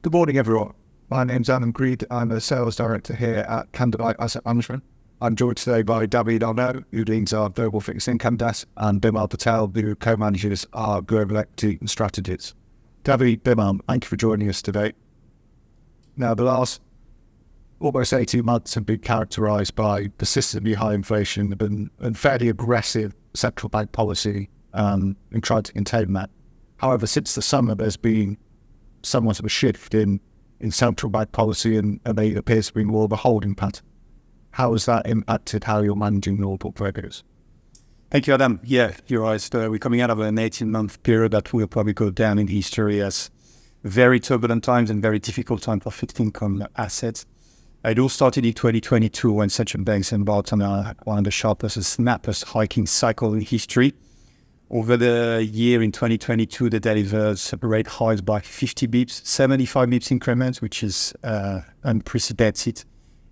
Good morning, everyone. My name's Adam Greed. I'm a sales director here at Candlelight Asset Management. I'm joined today by David Arnaud, who leads our global fixed income desk, and Bimal Patel, who co-manages our global equity and strategies. David, Bimal, thank you for joining us today. Now, the last almost 18 months have been characterised by persistently high inflation and fairly aggressive central bank policy in trying to contain that. However, since the summer, there's been somewhat of a shift in central bank policy and they appear to be more of a holding pattern. How has that impacted how you're managing your portfolios? Thank you, Adam. Yeah, you're right. We're coming out of an 18-month period that will probably go down in history as very turbulent times and very difficult time for fixed income assets. It all started in 2022 when central banks embarked on one of the sharpest and snappest hiking cycle in history. Over the year in 2022, they delivered rate highs by 50 bips, 75 bips increments, which is unprecedented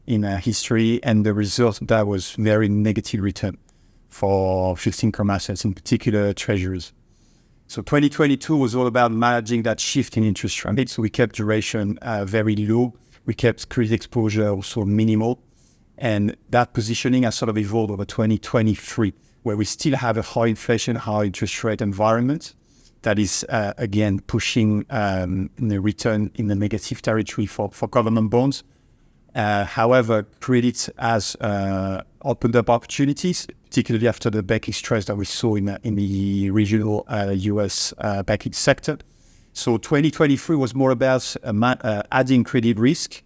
in history. And the result of that was very negative return for fixed income assets, in particular treasuries. So 2022 was all about managing that shift in interest rates. So we kept duration very low. We kept credit exposure also minimal. And that positioning has sort of evolved over 2023, where we still have a high inflation, high interest rate environment that is, again, pushing the return in the negative territory for government bonds. However, credit has opened up opportunities, particularly after the banking stress that we saw in the regional US banking sector. So 2023 was more about adding credit risk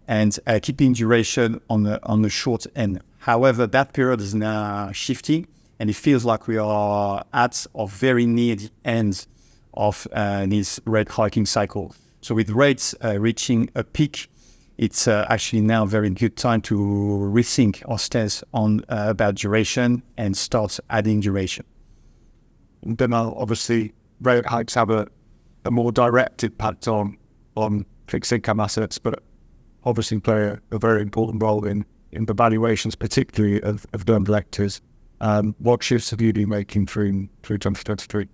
and keeping duration on the short end. However, that period is now shifting, and it feels like we are at or very near the end of this rate hiking cycle. So with rates reaching a peak, it's actually now a very good time to rethink our stance on about duration and start adding duration. Then obviously rate hikes have a more direct impact on fixed income assets, but obviously play a very important role in the valuations, particularly of global equities. What shifts have you been making through 2023?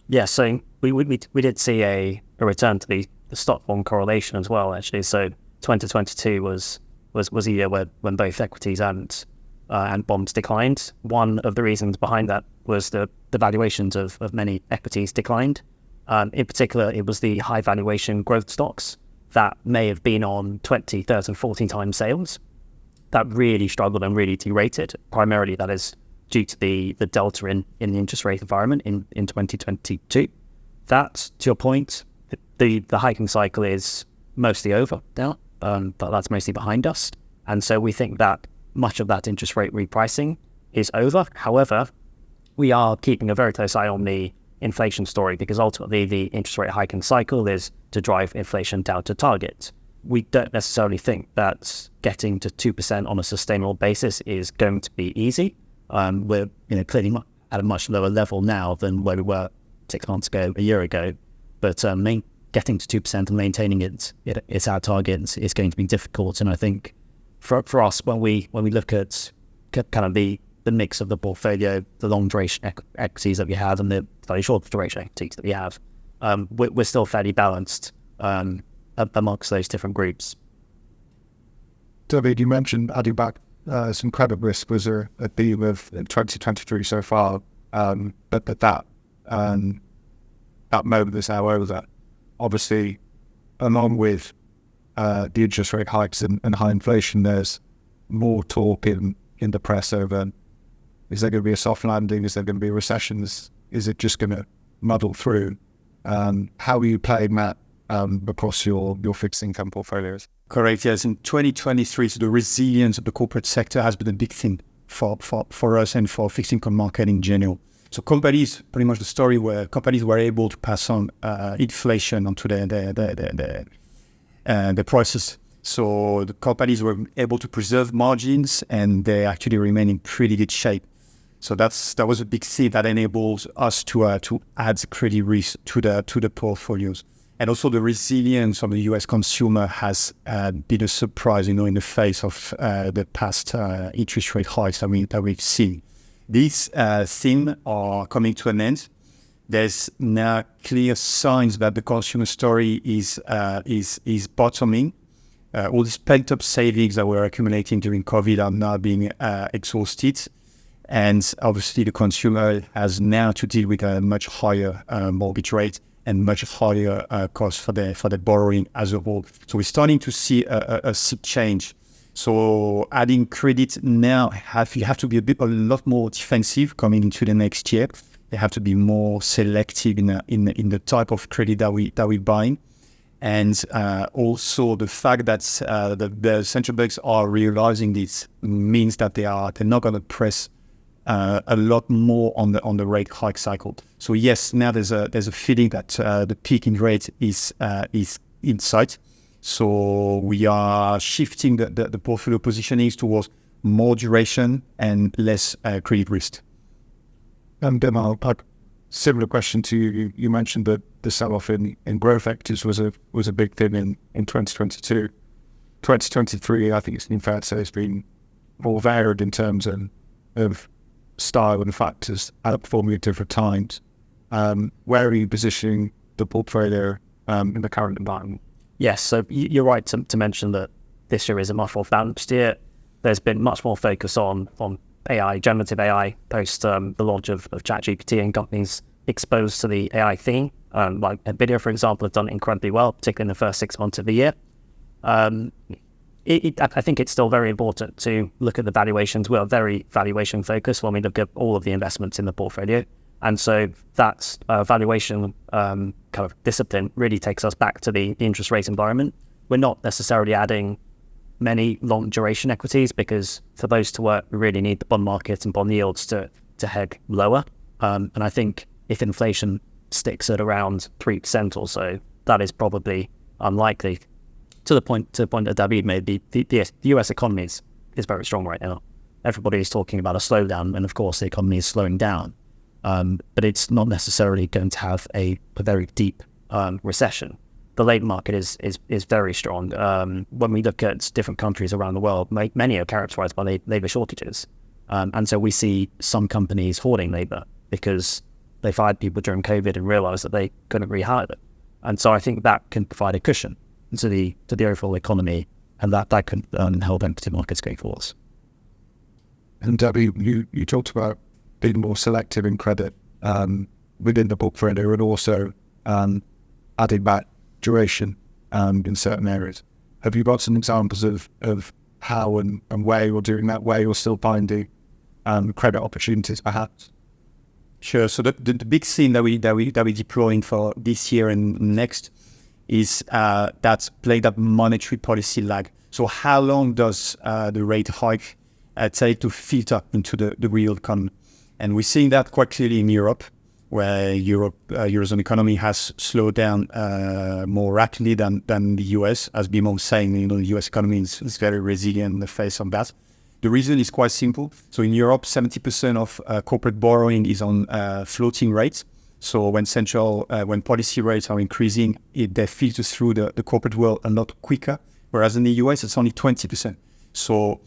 Yeah, so we did see a return to the stock bond correlation as well, actually. So 2022 was a year when both equities and bonds declined. One of the reasons behind that was the valuations of many equities declined. In particular, it was the high valuation growth stocks that may have been on 20, 30, 14 times sales that really struggled and really derated. Primarily, that is due to the delta in the interest rate environment in 2022. That, to your point, the hiking cycle is mostly over now, but that's mostly behind us. And so we think that much of that interest rate repricing is over. However, we are keeping a very close eye on the inflation story, because ultimately the interest rate hiking cycle is to drive inflation down to target. We don't necessarily think that getting to 2% on a sustainable basis is going to be easy. We're clearly at a much lower level now than where we were 6 months ago, a year ago. But getting to 2% and maintaining it's our target. It's going to be difficult. And I think for us, when we look at kind of the mix of the portfolio, the long duration equities that we have and the slightly short duration equities that we have, we're still fairly balanced amongst those different groups. David, you mentioned adding back some credit risk was a theme of 2023 so far, but that moment is now over. Obviously, along with the interest rate hikes and high inflation, there's more talk in the press over, is there going to be a soft landing? Is there going to be recessions? Is it just going to muddle through? How are you playing that across your fixed income portfolios? Correct, yes. In 2023, so the resilience of the corporate sector has been a big thing for us and for fixed income market in general. So companies, pretty much the story where companies were able to pass on inflation onto the prices. So the companies were able to preserve margins and they actually remain in pretty good shape. So that was a big thing that enables us to add credit risk to the portfolios. And also the resilience of the US consumer has been a surprise, in the face of the past interest rate hikes that we've seen. These themes are coming to an end. there's now clear signs that the consumer story is bottoming. All these pent-up savings that were accumulating during COVID are now being exhausted. And obviously the consumer has now to deal with a much higher mortgage rate and much higher cost for their borrowing as a whole. So we're starting to see a sea change. So adding credit now, you have to be a lot more defensive coming into the next year. They have to be more selective in the type of credit that we're buying. And also the fact that the central banks are realizing this means that they're not going to press a lot more on the rate hike cycle. So yes, now there's a feeling that the peak in rate is in sight. So we are shifting the portfolio positionings towards more duration and less credit risk. And Bimal, similar question to you. You mentioned that the sell-off in growth equities was a big thing in 2022. 2023, I think it's fair to say, it's been more varied in terms of style and factors outperforming at different times. Where are you positioning the portfolio in the current environment? Yes, so you're right to mention that this year is a much more balanced year. There's been much more focus on AI, generative AI, post the launch of ChatGPT, and companies exposed to the AI theme, like NVIDIA, for example, have done incredibly well, particularly in the first 6 months of the year. I think it's still very important to look at the valuations. We're very valuation focused when we look at all of the investments in the portfolio. And so that valuation kind of discipline really takes us back to the interest rate environment. We're not necessarily adding many long duration equities, because for those to work, we really need the bond market and bond yields to head lower. And I think if inflation sticks at around 3% or so, that is probably unlikely. To the point that David made, the US economy is very strong right now. Everybody is talking about a slowdown, and of course the economy is slowing down. But it's not necessarily going to have a very deep recession. The labour market is very strong. When we look at different countries around the world, many are characterised by labour shortages. And so we see some companies hoarding labour because they fired people during COVID and realised that they couldn't rehire them. And so I think that can provide a cushion to the overall economy, and that can help equity markets going forwards. And Debbie, you talked about being more selective in credit within the portfolio, and also adding back duration in certain areas. Have you got some examples of how and where you're doing that, where you're still finding credit opportunities perhaps? Sure. So the big thing that we deploying for this year and next is that's played up monetary policy lag. So how long does the rate hike take to filter into the real economy? And we're seeing that quite clearly in Europe, where Eurozone economy has slowed down more rapidly than the US. As Bimal was saying, the US economy is very resilient in the face of that. The reason is quite simple. So in Europe, 70% of corporate borrowing is on floating rates. So when policy rates are increasing, they filter through the corporate world a lot quicker. Whereas in the US, it's only 20%. So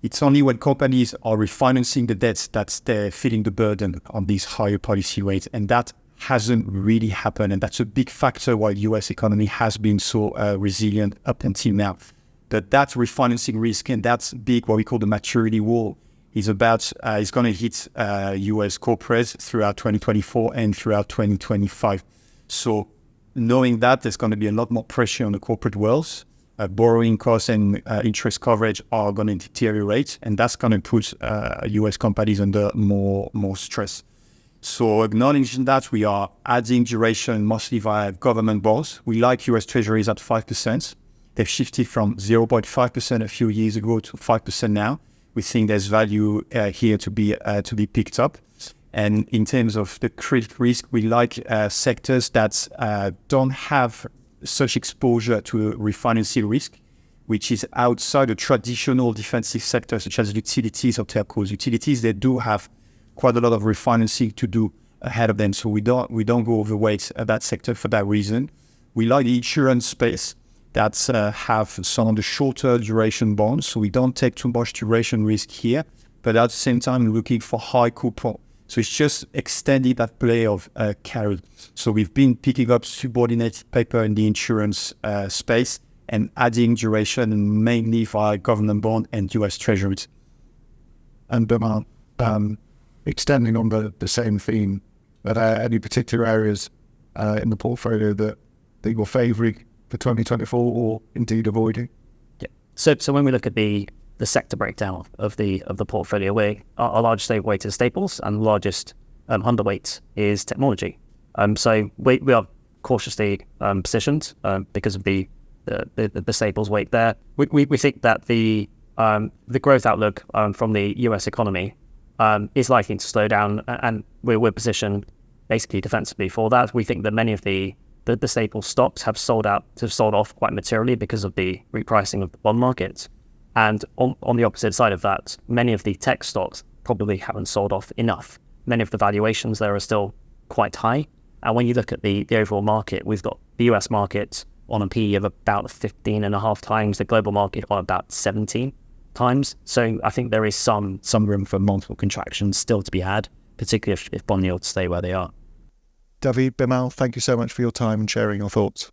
it's only when companies are refinancing the debts that they're feeling the burden on these higher policy rates. And that hasn't really happened. And that's a big factor why the US economy has been so resilient up until now. That refinancing risk and that big, what we call the maturity wall, is going to hit US corporates throughout 2024 and throughout 2025. So knowing that, there's going to be a lot more pressure on the corporate worlds. Borrowing costs and interest coverage are going to deteriorate, and that's going to put US companies under more stress. So acknowledging that, we are adding duration mostly via government bonds. We like US Treasuries at 5%. They've shifted from 0.5% a few years ago to 5% now. We think there's value here to be picked up. And in terms of the credit risk, we like sectors that don't have such exposure to refinancing risk, which is outside the traditional defensive sectors such as utilities or telcos. Utilities, they do have quite a lot of refinancing to do ahead of them, so we don't go overweight that sector for that reason. We like the insurance space that have some of the shorter duration bonds, so we don't take too much duration risk here, but at the same time looking for high coupon. So it's just extending that play of carry. So we've been picking up subordinated paper in the insurance space and adding duration mainly via government bond and US treasuries. And Bimal, extending on the same theme, are there any particular areas in the portfolio that you're favouring for 2024 or indeed avoiding? Yeah. So when we look at the sector breakdown of the portfolio, our largest weight is staples and largest underweight is technology. So we are cautiously positioned because of the staples weight there. We think that the growth outlook from the US economy is likely to slow down, and we're positioned basically defensively for that. We think that many of the staple stocks have sold off quite materially because of the repricing of the bond market. And on the opposite side of that, many of the tech stocks probably haven't sold off enough. Many of the valuations there are still quite high. And when you look at the overall market, we've got the US market on a PE of about 15.5 times, the global market on about 17 times. So I think there is some room for multiple contractions still to be had, particularly if bond yields stay where they are. David, Bimal, thank you so much for your time and sharing your thoughts.